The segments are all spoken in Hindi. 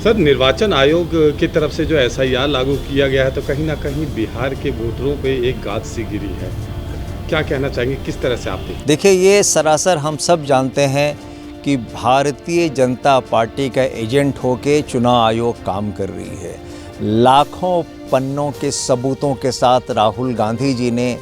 सर, निर्वाचन आयोग की तरफ से जो एसआईआर लागू किया गया है तो कहीं ना कहीं बिहार के वोटरों पे एक गाज सी गिरी है। क्या कहना चाहेंगे, किस तरह से आप देखते हैं? देखिए, ये सरासर हम सब जानते हैं कि भारतीय जनता पार्टी का एजेंट होके चुनाव आयोग काम कर रही है। लाखों पन्नों के सबूतों के साथ राहुल गांधी जी ने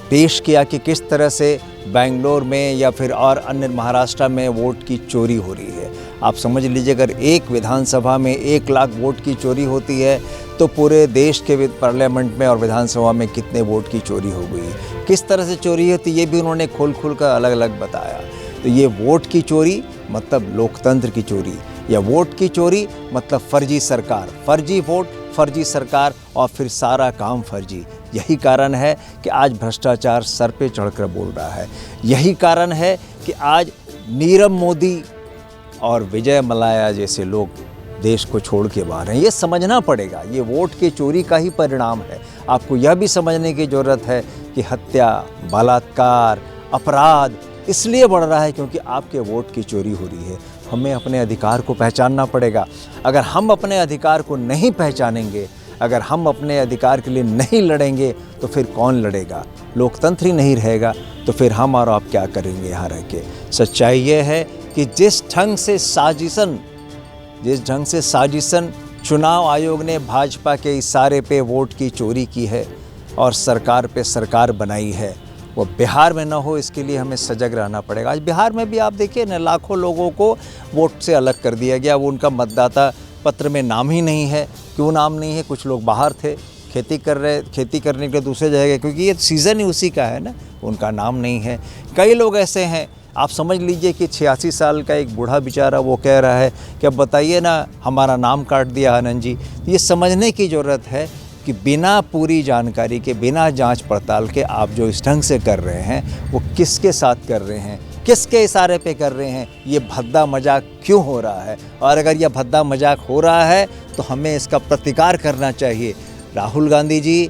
पेश किया कि किस तरह से बेंगलोर में या फिर और अन्य महाराष्ट्र में वोट की चोरी हो रही है। आप समझ लीजिए, अगर एक विधानसभा में 1 लाख वोट की चोरी होती है तो पूरे देश के पार्लियामेंट में और विधानसभा में कितने वोट की चोरी हो गई, किस तरह से चोरी होती, ये भी उन्होंने खोल कर अलग अलग बताया। तो ये वोट की चोरी मतलब लोकतंत्र की चोरी, या वोट की चोरी मतलब फर्जी सरकार, फर्जी वोट, फर्जी सरकार और फिर सारा काम फर्जी। यही कारण है कि आज भ्रष्टाचार सर पे चढ़कर बोल रहा है। यही कारण है कि आज नीरव मोदी और विजय मल्ल्या जैसे लोग देश को छोड़ के बाहर हैं। ये समझना पड़ेगा, ये वोट की चोरी का ही परिणाम है। आपको यह भी समझने की ज़रूरत है कि हत्या, बलात्कार, अपराध इसलिए बढ़ रहा है क्योंकि आपके वोट की चोरी हो रही है। हमें अपने अधिकार को पहचानना पड़ेगा। अगर हम अपने अधिकार को नहीं पहचानेंगे, अगर हम अपने अधिकार के लिए नहीं लड़ेंगे तो फिर कौन लड़ेगा? लोकतंत्र ही नहीं रहेगा तो फिर हम और आप क्या करेंगे यहाँ रह के? सच्चाई ये है कि जिस ढंग से साजिशन चुनाव आयोग ने भाजपा के इशारे पे वोट की चोरी की है और सरकार पे सरकार बनाई है, वो बिहार में ना हो, इसके लिए हमें सजग रहना पड़ेगा। आज बिहार में भी आप देखिए ना, लाखों लोगों को वोट से अलग कर दिया गया। वो उनका मतदाता पत्र में नाम ही नहीं है। क्यों नाम नहीं है? कुछ लोग बाहर थे, खेती करने के लिए दूसरे जगह, क्योंकि ये सीज़न ही उसी का है ना, उनका नाम नहीं है। कई लोग ऐसे हैं, आप समझ लीजिए कि 86 साल का एक बूढ़ा बेचारा वो कह रहा है कि अब बताइए ना, हमारा नाम काट दिया आनंद जी। ये समझने की ज़रूरत है कि बिना पूरी जानकारी के, बिना जांच पड़ताल के आप जो इस ढंग से कर रहे हैं वो किसके साथ कर रहे हैं, किसके इशारे पे कर रहे हैं, ये भद्दा मजाक क्यों हो रहा है? और अगर यह भद्दा मजाक हो रहा है तो हमें इसका प्रतिकार करना चाहिए। राहुल गांधी जी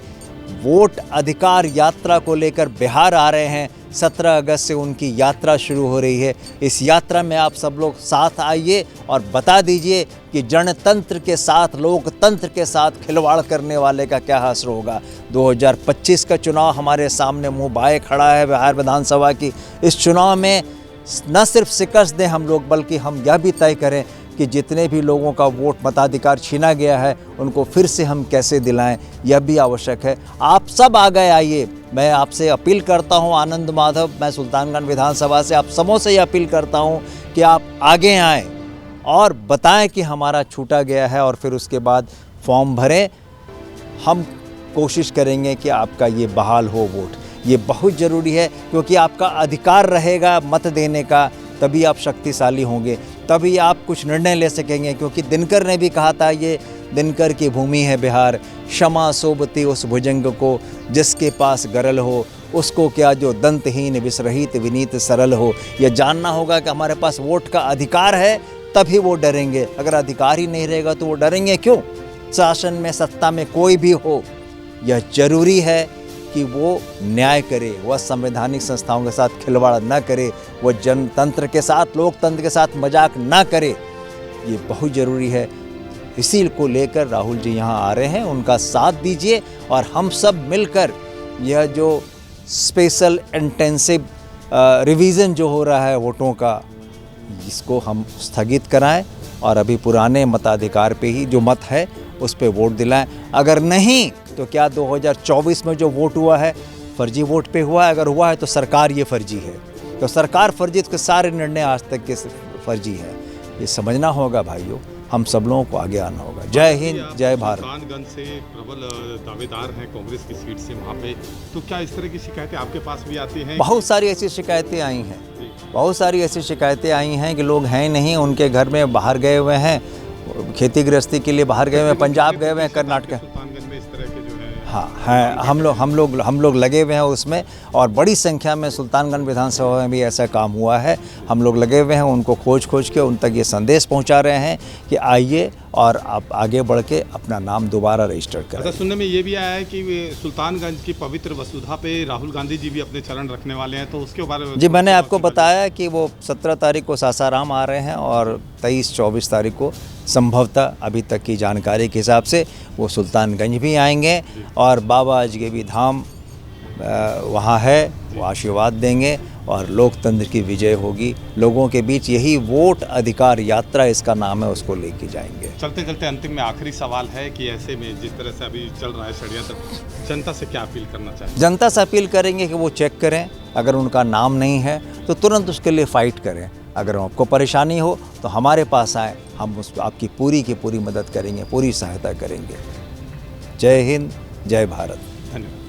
वोट अधिकार यात्रा को लेकर बिहार आ रहे हैं। 17 अगस्त से उनकी यात्रा शुरू हो रही है। इस यात्रा में आप सब लोग साथ आइए और बता दीजिए कि जनतंत्र के साथ, लोकतंत्र के साथ खिलवाड़ करने वाले का क्या हासिल होगा। 2025 का चुनाव हमारे सामने मुँह बाए खड़ा है बिहार विधानसभा की। इस चुनाव में न सिर्फ शिकस्त दें हम लोग, बल्कि हम यह भी तय करें कि जितने भी लोगों का वोट मताधिकार छीना गया है उनको फिर से हम कैसे दिलाएं, यह भी आवश्यक है। आप सब आगे आइए। मैं आपसे अपील करता हूं, आनंद माधव, मैं सुल्तानगंज विधानसभा से आप सबों से यह अपील करता हूं कि आप आगे आएँ और बताएं कि हमारा छूटा गया है, और फिर उसके बाद फॉर्म भरें। हम कोशिश करेंगे कि आपका ये बहाल हो वोट। ये बहुत ज़रूरी है, क्योंकि आपका अधिकार रहेगा मत देने का, तभी आप शक्तिशाली होंगे, तभी आप कुछ निर्णय ले सकेंगे। क्योंकि दिनकर ने भी कहा था, ये दिनकर की भूमि है बिहार, क्षमा सोबती उस भुजंग को जिसके पास गरल हो, उसको क्या जो दंतहीन विसरहित विनीत सरल हो। यह जानना होगा कि हमारे पास वोट का अधिकार है, तभी वो डरेंगे। अगर अधिकार ही नहीं रहेगा तो वो डरेंगे क्यों? शासन में, सत्ता में कोई भी हो, यह जरूरी है कि वो न्याय करे, वह संवैधानिक संस्थाओं के साथ खिलवाड़ न करे, वह जनतंत्र के साथ, लोकतंत्र के साथ मजाक ना करे। ये बहुत ज़रूरी है। इसी को लेकर राहुल जी यहाँ आ रहे हैं, उनका साथ दीजिए और हम सब मिलकर यह जो स्पेशल इंटेंसिव रिवीजन जो हो रहा है वोटों का, इसको हम स्थगित कराएं और अभी पुराने मताधिकार पे ही जो मत है उस पे वोट दिलाएं। अगर नहीं तो क्या 2024 में जो वोट हुआ है फर्जी वोट पे हुआ है? अगर हुआ है तो सरकार ये फर्जी है, तो सरकार फर्जी, तो सारे निर्णय आज तक के फर्जी है। ये समझना होगा भाइयों, हम सब लोगों को आगे आना होगा। जय हिंद, जय भारत। सुल्तानगंज से प्रबल दावेदार हैं कांग्रेस की सीट से वहाँ पे, तो क्या इस तरह की शिकायतें आपके पास भी आती हैं? बहुत सारी ऐसी शिकायतें आई हैं, बहुत सारी ऐसी शिकायतें आई हैं कि लोग हैं नहीं, उनके घर में बाहर गए हुए हैं, खेती गृहस्थी के लिए बाहर गए हुए हैं, पंजाब गए हुए हैं, कर्नाटक। सुल्तानगंज में इस तरह के जो है, हाँ हैं, हम लोग लगे हुए हैं उसमें, और बड़ी संख्या में सुल्तानगंज विधानसभा में भी ऐसा काम हुआ है। हम लोग लगे हुए हैं, उनको खोज के उन तक ये संदेश पहुंचा रहे हैं कि आइए और आप आगे बढ़ के अपना नाम दोबारा रजिस्टर करें। अच्छा, सुनने में ये भी आया है कि सुल्तानगंज की पवित्र वसुधा पे राहुल गांधी जी भी अपने चरण रखने वाले हैं, तो उसके बारे में जी, मैंने आपको बताया कि वो 17 तारीख को सासाराम आ रहे हैं और 23-24 तारीख को संभवतः अभी तक की जानकारी के हिसाब से वो सुल्तानगंज भी आएंगे और बाबा अजगैबी धाम वहाँ है, वो आशीर्वाद देंगे और लोकतंत्र की विजय होगी। लोगों के बीच यही वोट अधिकार यात्रा इसका नाम है, उसको लेके जाएंगे। चलते चलते अंतिम में आखिरी सवाल है कि ऐसे में जिस तरह से अभी चल रहा है षड्यंत्र, जनता से क्या अपील करना चाहिए? जनता से अपील करेंगे कि वो चेक करें, अगर उनका नाम नहीं है तो तुरंत उसके लिए फ़ाइट करें। अगर आपको परेशानी हो तो हमारे पास आए, हम उस आपकी पूरी की पूरी मदद करेंगे, पूरी सहायता करेंगे। जय हिंद, जय भारत। धन्यवाद।